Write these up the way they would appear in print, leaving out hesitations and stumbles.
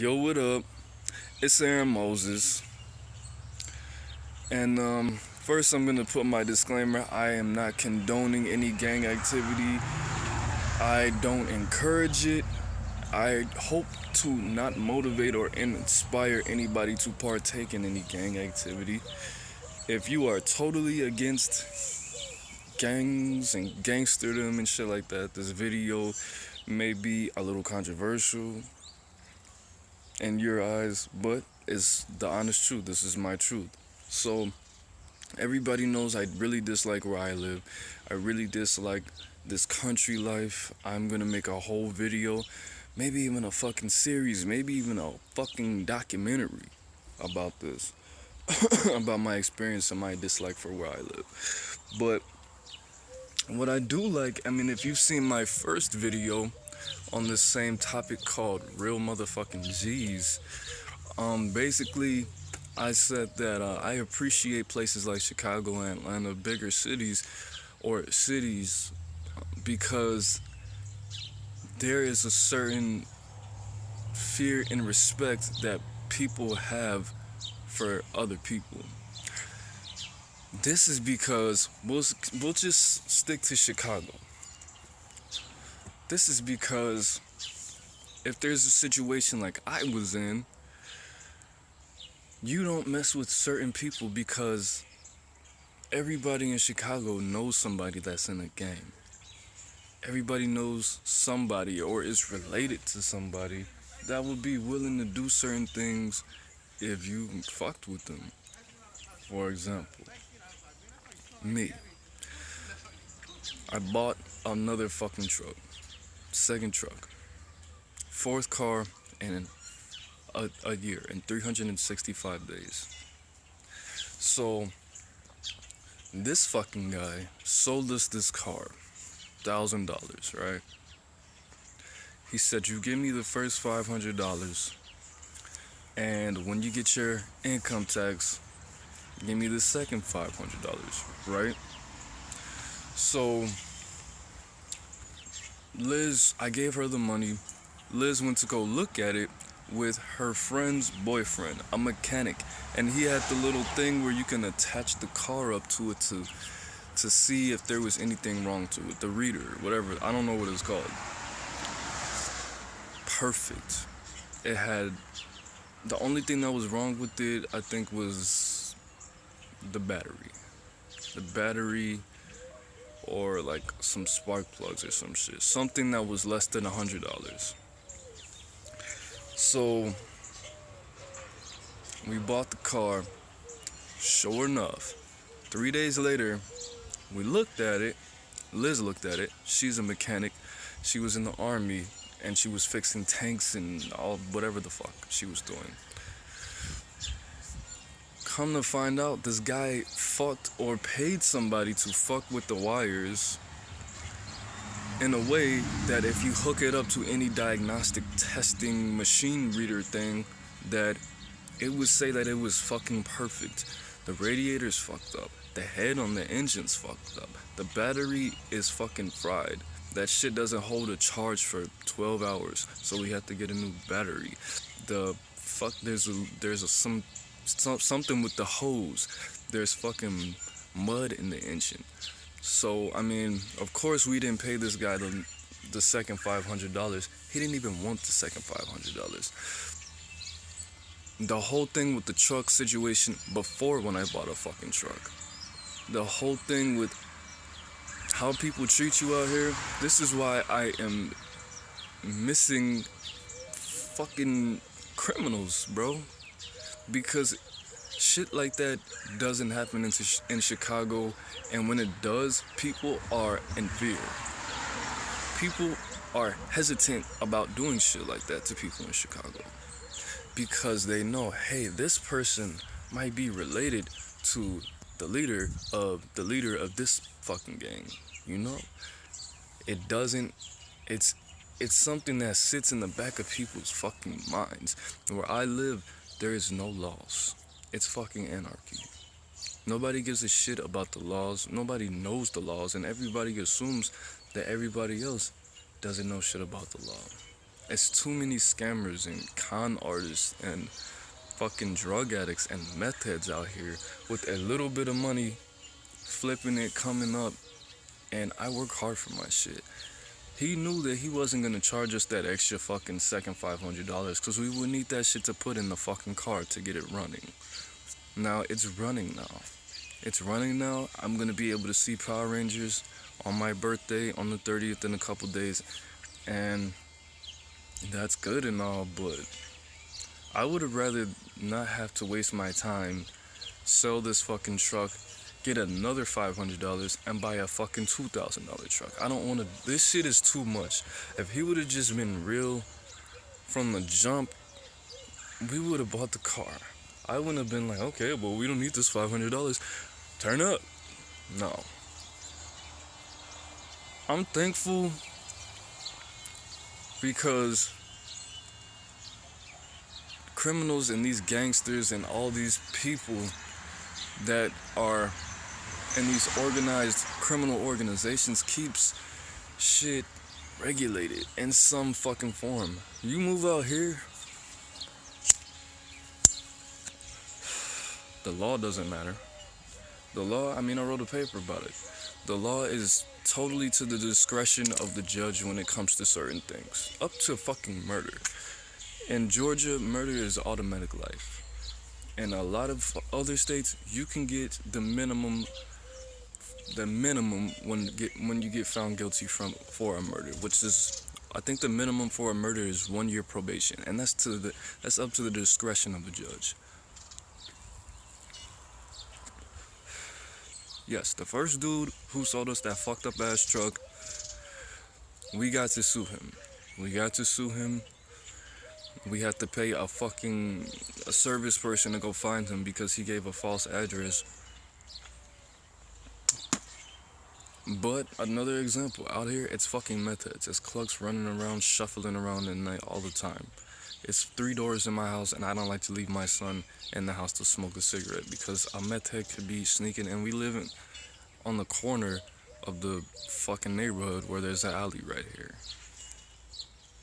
Yo, what up? It's AaroniMoses. And first, I'm gonna put my disclaimer: I am not condoning any gang activity. I don't encourage it. I hope to not motivate or inspire anybody to partake in any gang activity. If you are totally against gangs and gangsterdom and shit like that, this video may be a little controversial in your eyes, but it's the honest truth. This is my truth. So everybody knows I really dislike where I live. I really dislike this country life. I'm gonna make a whole video, maybe even a fucking series, maybe even a fucking documentary about this, about my experience and my dislike for where I live. But what I do like, if you've seen my first video on this same topic called Real Motherfucking G's, basically I said that I appreciate places like Chicago and Atlanta, bigger cities or cities, because there is a certain fear and respect that people have for other people. This is because we'll just stick to Chicago. This is because if there's a situation like I was in, you don't mess with certain people because everybody in Chicago knows somebody that's in a gang. Everybody knows somebody or is related to somebody that would be willing to do certain things if you fucked with them. For example, me. I bought another fucking truck. Second truck. Fourth car in a year, in 365 days. So this fucking guy sold us this car, $1,000, right? He said, you give me the first $500, and when you get your income tax, give me the second $500, right? So Liz, I gave her the money. Liz went to go look at it with her friend's boyfriend, a mechanic, and he had the little thing where you can attach the car up to it to see if there was anything wrong to it, the reader, whatever, I don't know what it's called. Perfect. It had, the only thing that was wrong with it, I think, was the battery. The battery, or like some spark plugs or some shit. Something that was less than $100. So we bought the car. Sure enough, 3 days later, we looked at it. Liz looked at it. She's a mechanic. She was in the army and she was fixing tanks and all whatever the fuck she was doing. Come to find out, this guy fucked or paid somebody to fuck with the wires in a way that if you hook it up to any diagnostic testing machine reader thing, that it would say that it was fucking perfect. The radiator's fucked up. The head on the engine's fucked up. The battery is fucking fried. That shit doesn't hold a charge for 12 hours, so we had to get a new battery. The fuck, there's something with the hose. There's fucking mud in the engine. So, of course we didn't pay this guy the second $500. He didn't even want the second $500. The whole thing with the truck situation before, when I bought a fucking truck, the whole thing with how people treat you out here, this is why I am missing fucking criminals, bro. Because shit like that doesn't happen in Chicago, and when it does, people are in fear. People are hesitant about doing shit like that to people in Chicago because they know, hey, this person might be related to the leader of this fucking gang. You know, it's something that sits in the back of people's fucking minds. Where I live, there is no laws. It's fucking anarchy. Nobody gives a shit about the laws. Nobody knows the laws, and everybody assumes that everybody else doesn't know shit about the law. It's too many scammers and con artists and fucking drug addicts and meth heads out here with a little bit of money, flipping it, coming up, and I work hard for my shit. He knew that he wasn't gonna charge us that extra fucking second $500 because we would need that shit to put in the fucking car to get it running. Now it's running now. It's running now. I'm gonna be able to see Power Rangers on my birthday on the 30th in a couple days, and that's good and all, but I would have rather not have to waste my time, sell this fucking truck, get another $500 and buy a fucking $2,000 truck. I don't want to. This shit is too much. If he would have just been real from the jump, we would have bought the car. I wouldn't have been like, okay, well, we don't need this $500. Turn up. No. I'm thankful because criminals and these gangsters and all these people that are in these organized criminal organizations keeps shit regulated in some fucking form. You move out here, the law doesn't matter. The law, I wrote a paper about it. The law is totally to the discretion of the judge when it comes to certain things. Up to fucking murder. In Georgia, murder is automatic life. In a lot of other states, you can get the minimum when you get found guilty for a murder, which is, I think the minimum for a murder is 1 year probation, and that's up to the discretion of the judge. Yes, the first dude who sold us that fucked up ass truck, we got to sue him. We had to pay a service person to go find him because he gave a false address. But another example, out here, it's fucking meth heads. It's clucks running around, shuffling around at night all the time. It's 3 doors in my house, and I don't like to leave my son in the house to smoke a cigarette because a meth head could be sneaking, and we live on the corner of the fucking neighborhood where there's an alley right here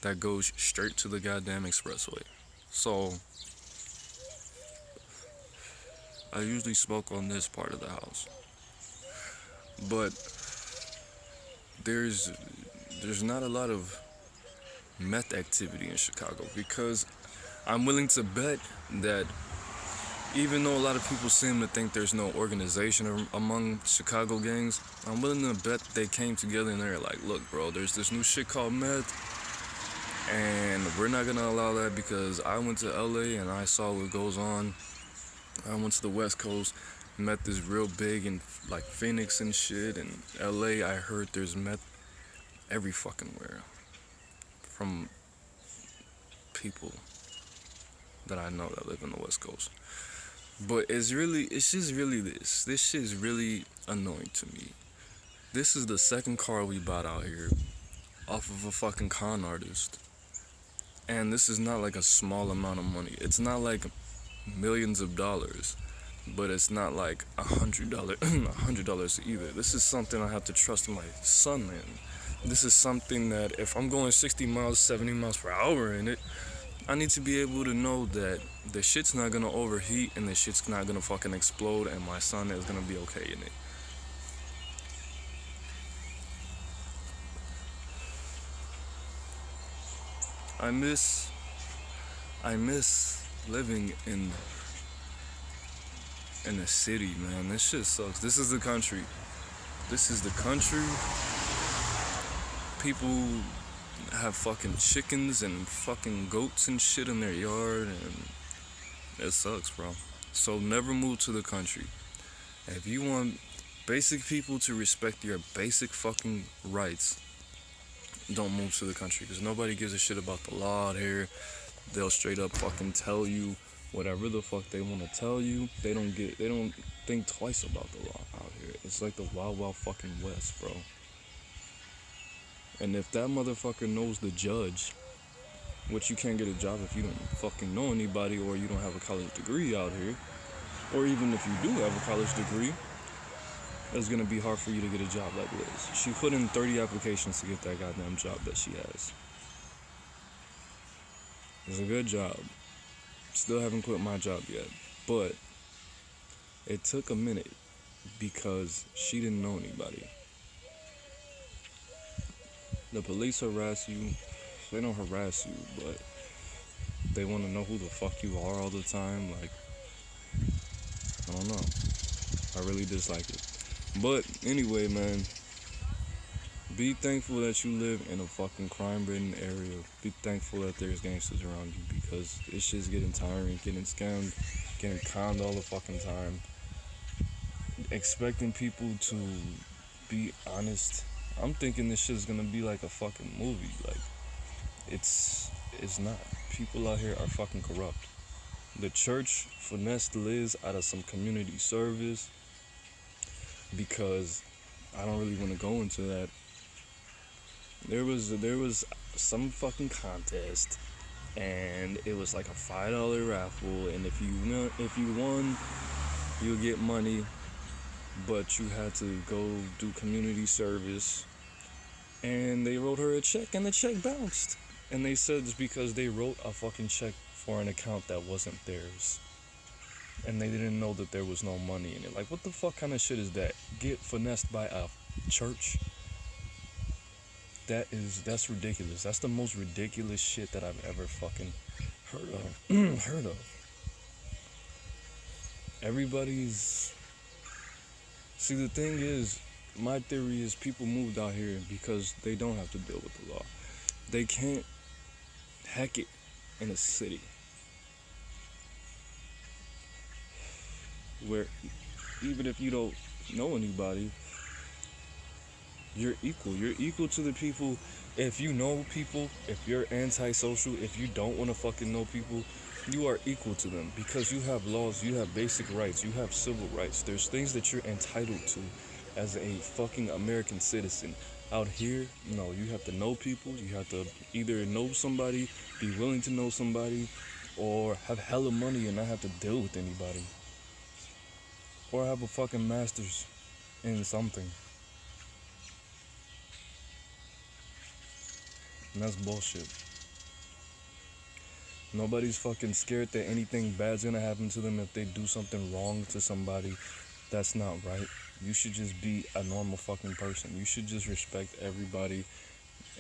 that goes straight to the goddamn expressway. So I usually smoke on this part of the house, but there's not a lot of meth activity in Chicago because I'm willing to bet that even though a lot of people seem to think there's no organization among Chicago gangs, I'm willing to bet they came together and they're like, look, bro, there's this new shit called meth, and we're not gonna allow that because I went to LA and I saw what goes on. I went to the West Coast, meth is real big in like Phoenix and shit, and LA I heard there's meth every fucking where from people that I know that live in the West Coast. But it's just really this shit is really annoying to me. This is the second car we bought out here off of a fucking con artist, and this is not like a small amount of money. It's not like millions of dollars, but it's not like $100 either. This is something I have to trust my son in. This is something that if I'm going 60 miles, 70 miles per hour in it, I need to be able to know that the shit's not gonna overheat and the shit's not gonna fucking explode and my son is gonna be okay in it. I miss living in the city, man. This shit sucks. This is the country. People have fucking chickens and fucking goats and shit in their yard, and it sucks, bro. So never move to the country. If you want basic people to respect your basic fucking rights, don't move to the country, because nobody gives a shit about the law out here. They'll straight up fucking tell you whatever the fuck they want to tell you. They don't think twice about the law out here. It's like the wild, wild fucking West, bro. And if that motherfucker knows the judge, which you can't get a job if you don't fucking know anybody or you don't have a college degree out here, or even if you do have a college degree, it's gonna be hard for you to get a job like Liz. She put in 30 applications to get that goddamn job that she has. It's a good job. Still haven't quit my job yet. But it took a minute because she didn't know anybody. The police harass you. They don't harass you, but they want to know who the fuck you are all the time. Like, I don't know. I really dislike it. But anyway, man, be thankful that you live in a fucking crime-ridden area. Be thankful that there's gangsters around you, because this shit's getting tiring, getting scammed, getting conned all the fucking time. Expecting people to be honest. I'm thinking this shit's gonna be like a fucking movie. Like, it's not. People out here are fucking corrupt. The church finessed Liz out of some community service, because I don't really want to go into that. There was some fucking contest, and it was like a $5 raffle, and if you won, you'll get money, but you had to go do community service. And they wrote her a check, and the check bounced. And they said it's because they wrote a fucking check for an account that wasn't theirs. And they didn't know that there was no money in it. Like, what the fuck kind of shit is that? Get finessed by a church? That's ridiculous. That's the most ridiculous shit that I've ever fucking heard of. Everybody's... See, the thing is, my theory is people moved out here because they don't have to deal with the law. They can't hack it in a city where even if you don't know anybody, you're equal. You're equal to the people. If you know people, if you're antisocial, if you don't want to fucking know people, you are equal to them, because you have laws, you have basic rights, you have civil rights. There's things that you're entitled to as a fucking American citizen. Out here, no, you have to know people. You have to either know somebody, be willing to know somebody, or have hella money and not have to deal with anybody. Or have a fucking master's in something. And that's bullshit. Nobody's fucking scared that anything bad's gonna happen to them if they do something wrong to somebody. That's not right. You should just be a normal fucking person. You should just respect everybody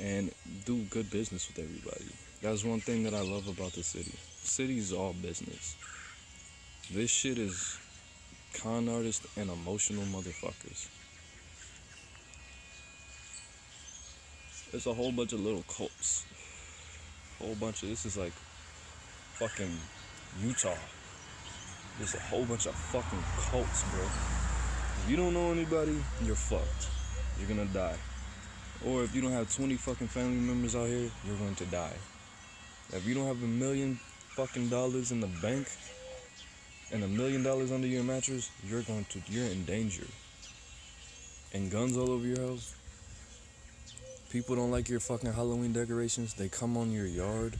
and do good business with everybody. That's one thing that I love about the city. City is all business. This shit is con artists and emotional motherfuckers. There's a whole bunch of little cults. This is like fucking Utah. There's a whole bunch of fucking cults, bro. If you don't know anybody, you're fucked. You're gonna die. Or if you don't have 20 fucking family members out here, you're going to die. If you don't have $1 million fucking dollars in the bank and $1 million under your mattress, you're in danger. And guns all over your house. People don't like your fucking Halloween decorations. They come on your yard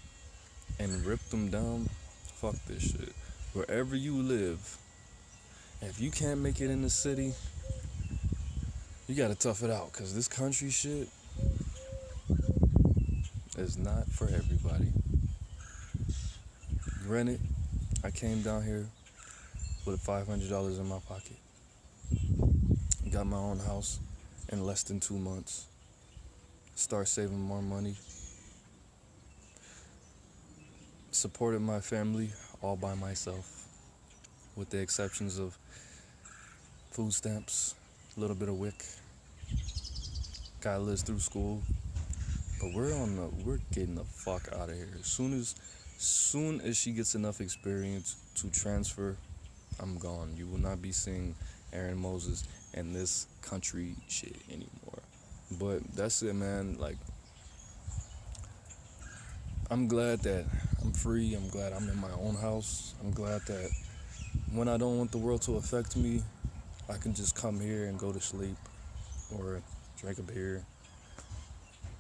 and rip them down. Fuck this shit. Wherever you live, if you can't make it in the city, you gotta tough it out, because this country shit is not for everybody. Granted, I came down here with $500 in my pocket. Got my own house in less than 2 months. Start saving more money. Supported my family all by myself, with the exceptions of food stamps, a little bit of WIC. Got Liz through school, but we're getting the fuck out of here. As soon as she gets enough experience to transfer, I'm gone. You will not be seeing AaroniMoses and this country shit anymore. But that's it, man. Like, I'm glad that I'm free. I'm glad I'm in my own house. I'm glad that when I don't want the world to affect me, I can just come here and go to sleep or drink a beer.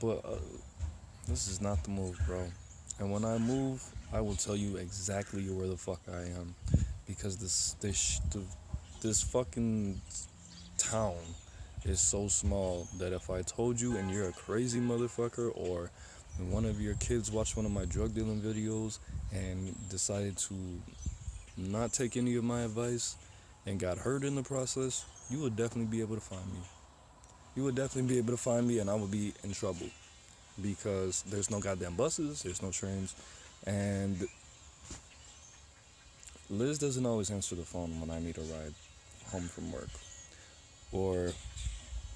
But this is not the move, bro. And when I move, I will tell you exactly where the fuck I am, because this fucking town is so small that if I told you and you're a crazy motherfucker, or When one of your kids watched one of my drug dealing videos and decided to not take any of my advice and got hurt in the process, you would definitely be able to find me. You would definitely be able to find me, and I would be in trouble because there's no goddamn buses, there's no trains, and Liz doesn't always answer the phone when I need a ride home from work. Or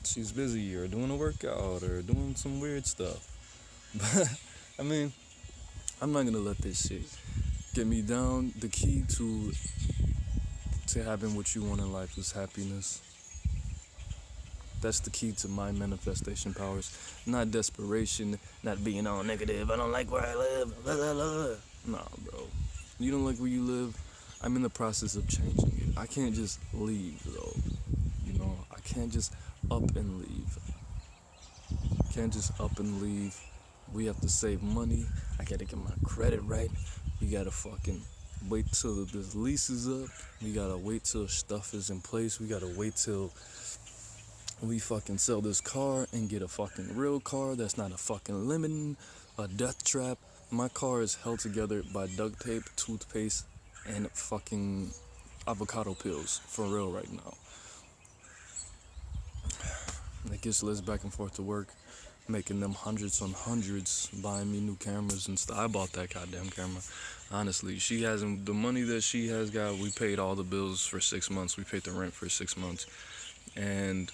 she's busy or doing a workout or doing some weird stuff. But, I mean, I'm not gonna let this shit get me down. The key to having what you want in life is happiness. That's the key to my manifestation powers. Not desperation, not being all negative. I don't like where I live. Blah, blah, blah. Nah, bro. You don't like where you live? I'm in the process of changing it. I can't just leave, though. You know, I can't just up and leave. Can't just up and leave. We have to save money. I gotta get my credit right. We gotta fucking wait till this lease is up. We gotta wait till stuff is in place. We gotta wait till we fucking sell this car and get a fucking real car that's not a fucking lemon, a death trap. My car is held together by duct tape, toothpaste, and fucking avocado pills. For real right now. That gets Liz back and forth to work, making them hundreds on hundreds, buying me new cameras and stuff. I bought that goddamn camera. Honestly, she hasn't, the money that she has got, we paid all the bills for 6 months. We paid the rent for 6 months. And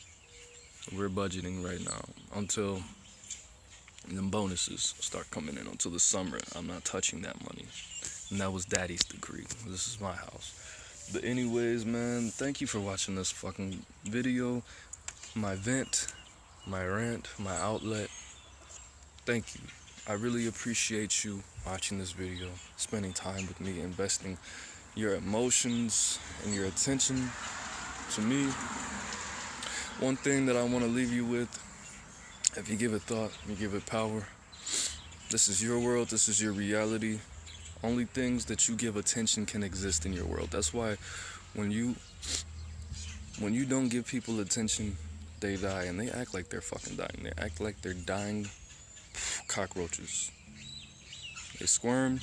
we're budgeting right now until the bonuses start coming in, until the summer. I'm not touching that money. And that was daddy's decree. This is my house. But anyways, man, thank you for watching this fucking video. My vent, my rant, my outlet. Thank you. I really appreciate you watching this video, spending time with me, investing your emotions and your attention to me. One thing that I want to leave you with, if you give it thought, you give it power. This is your world, this is your reality. Only things that you give attention can exist in your world. That's why when you don't give people attention, they die, and they act like they're fucking dying. They act like they're dying cockroaches. They squirm,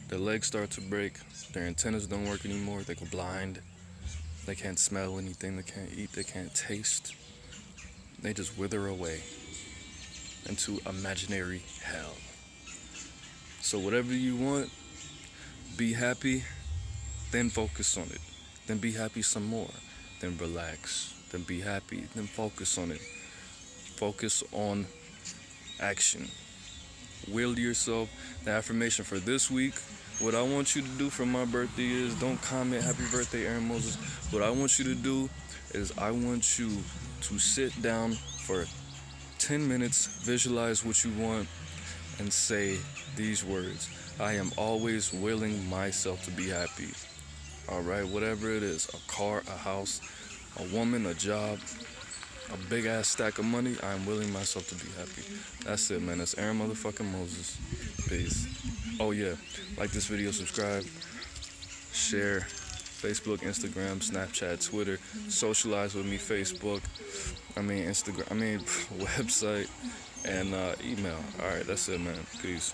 their legs start to break, their antennas don't work anymore, they go blind, they can't smell anything, they can't eat, they can't taste. They just wither away into imaginary hell. So whatever you want, be happy, then focus on it. Then be happy some more, then relax. Then be happy, then focus on it. Focus on action. Will yourself. The affirmation for this week, what I want you to do for my birthday is, don't comment happy birthday, AaroniMoses. What I want you to do is, I want you to sit down for 10 minutes, visualize what you want, and say these words. I am always willing myself to be happy. Alright, whatever it is, a car, a house, a woman, a job, a big ass stack of money, I'm willing myself to be happy. That's it, man. That's AaroniMoses. Peace. Oh yeah, like this video, subscribe, share, Facebook, Instagram, Snapchat, Twitter, socialize with me, Facebook, Instagram, website, and email. Alright, that's it, man. Peace.